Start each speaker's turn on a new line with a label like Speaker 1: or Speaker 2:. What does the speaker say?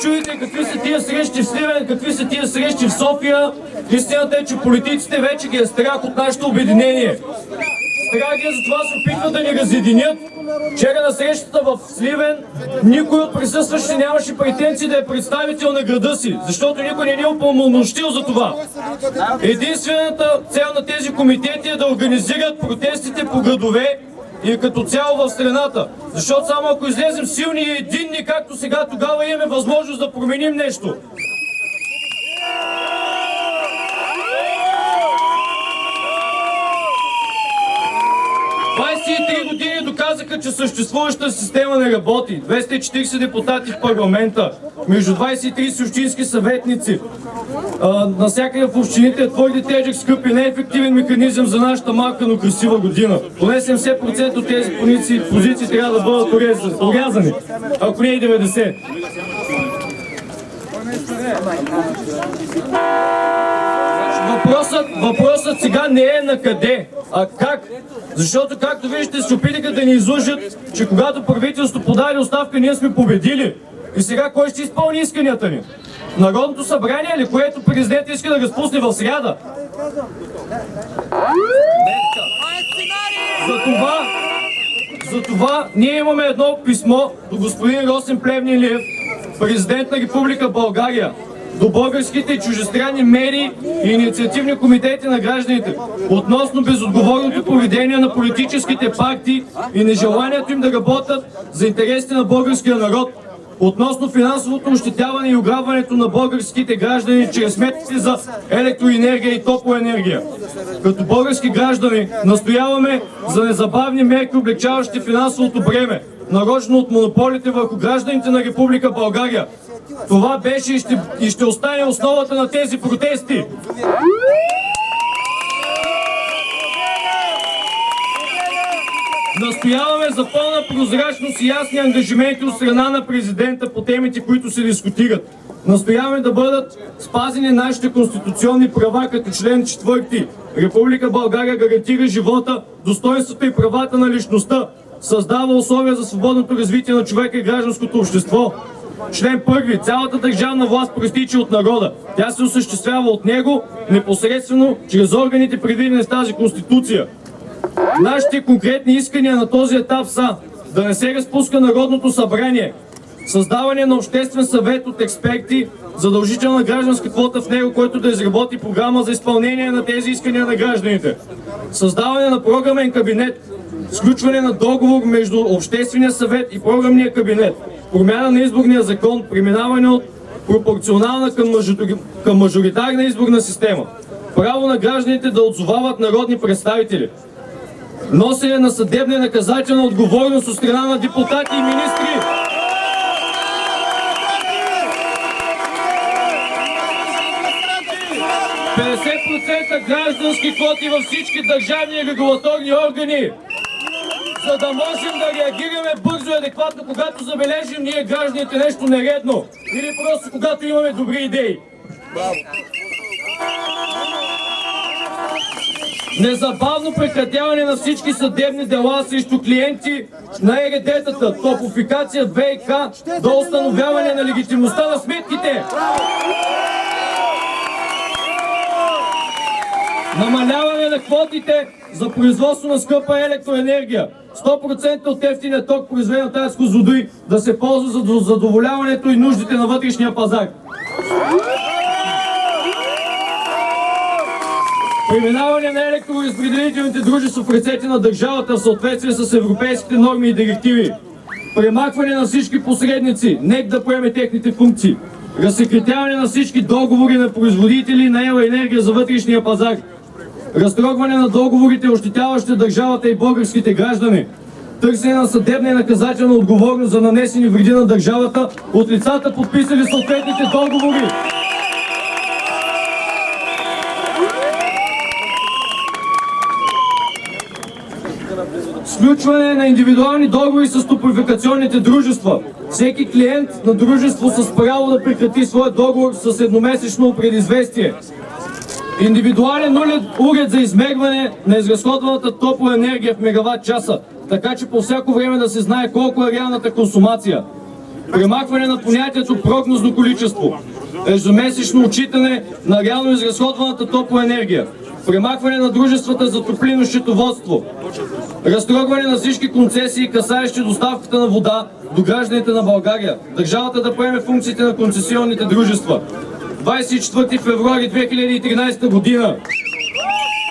Speaker 1: чудите какви са тия срещи в Сливен, какви са тия срещи в София, истината е, че политиците вече ги е страх от нашето обединение. Страх ги, затова се опитват да ни разединят. Вчера на срещата в Сливен никой от присъстващите нямаше претенции да е представител на града си, защото никой не ни е упълномощил за това. Единствената цел на тези комитети е да организират протестите по градове и като цяло в страната. Защото само ако излезем силни и единни, както сега, тогава имаме възможност да променим нещо. 23 години доказаха, че съществуващата система не работи. 240 депутати в парламента, между 23 общински съветници. Насякъде в общините е твърде тежък, скъп и неефективен механизъм за нашата малка, но красива година. Поне 70% от тези позиции трябва да бъдат урязани, ако не и 90%. Въпросът сега не е на къде, а как. Защото, както виждате, се опитаха да ни излъжат, че когато правителството подаде оставка, ние сме победили. И сега кой ще изпълни исканията ни? Народното събрание ли, което президент иска да разпусне в сряда? Затова ние имаме едно писмо до господин Росен Плевнелиев, президент на Република България, до българските и чуждестранни медии и инициативни комитети на гражданите относно безотговорното поведение на политическите партии и нежеланието им да работят за интересите на българския народ, относно финансовото ощетяване и ограбването на българските граждани чрез сметките за електроенергия и топлоенергия. Като български граждани настояваме за незабавни мерки, облегчаващи финансовото бреме, нарочно от монополите върху гражданите на Република България. Това беше и ще остане основата на тези протести. Настояваме за пълна прозрачност и ясни ангажименти от страна на президента по темите, които се дискутират. Настояваме да бъдат спазени нашите конституционни права, като член 4. Република България гарантира живота, достоинството и правата на личността, създава условия за свободното развитие на човека и гражданското общество. Член 1. Цялата държавна власт проистича от народа. Тя се осъществява от него непосредствено чрез органите, предвидени с тази конституция. Нашите конкретни искания на този етап са да не се разпуска Народното събрание, създаване на обществен съвет от експерти, задължителна гражданска квота в него, който да изработи програма за изпълнение на тези искания на гражданите, създаване на програмен кабинет, сключване на договор между Обществения съвет и програмния кабинет, промяна на изборния закон, преминаване от пропорционална към мажоритарна изборна система, право на гражданите да отзовават народни представители, носене на съдебна и наказателна отговорност от страна на депутати и министри. Граждански квоти във всички държавни и регулаторни органи, за да можем да реагираме бързо и адекватно, когато забележим ние гражданите нещо нередно или просто когато имаме добри идеи. Незабавно прекратяване на всички съдебни дела срещу клиенти на ЕРД-тата, топлофикация, ВиК, до установяване на легитимността на сметките. Намаляване на квотите за производство на скъпа електроенергия. 100% от ефтиния ток, произведен от АЕЦ Козлодуй, да се ползва за задоволяването и нуждите на вътрешния пазар. Преминаване на електроразпределителните дружества в ръцете на държавата в съответствие с европейските норми и директиви. Премахване на всички посредници, НЕК да поеме техните функции. Разсекретяване на всички договори на производители на електроенергия за вътрешния пазар. Разтрогване на договорите, ощетяващи държавата и българските граждани. Търсене на съдебна и наказателна отговорност за нанесени вреди на държавата от лицата, подписали съответните договори. Сключване на индивидуални договори с топлофикационните дружества. Всеки клиент на дружество с право да прекрати своя договор с едномесечно предизвестие. Индивидуален нулев уред за измерване на изразходваната топлоенергия в мегаватт часа, така че по всяко време да се знае колко е реалната консумация. Премахване на понятието прогнозно количество. Ежемесечно отчитане на реално изразходваната топлоенергия. Премахване на дружествата за топлинно счетоводство. Разтрогване на всички концесии, касаещи доставката на вода до гражданите на България. Държавата да поеме функциите на концесионните дружества. 24 февруари 2013 година.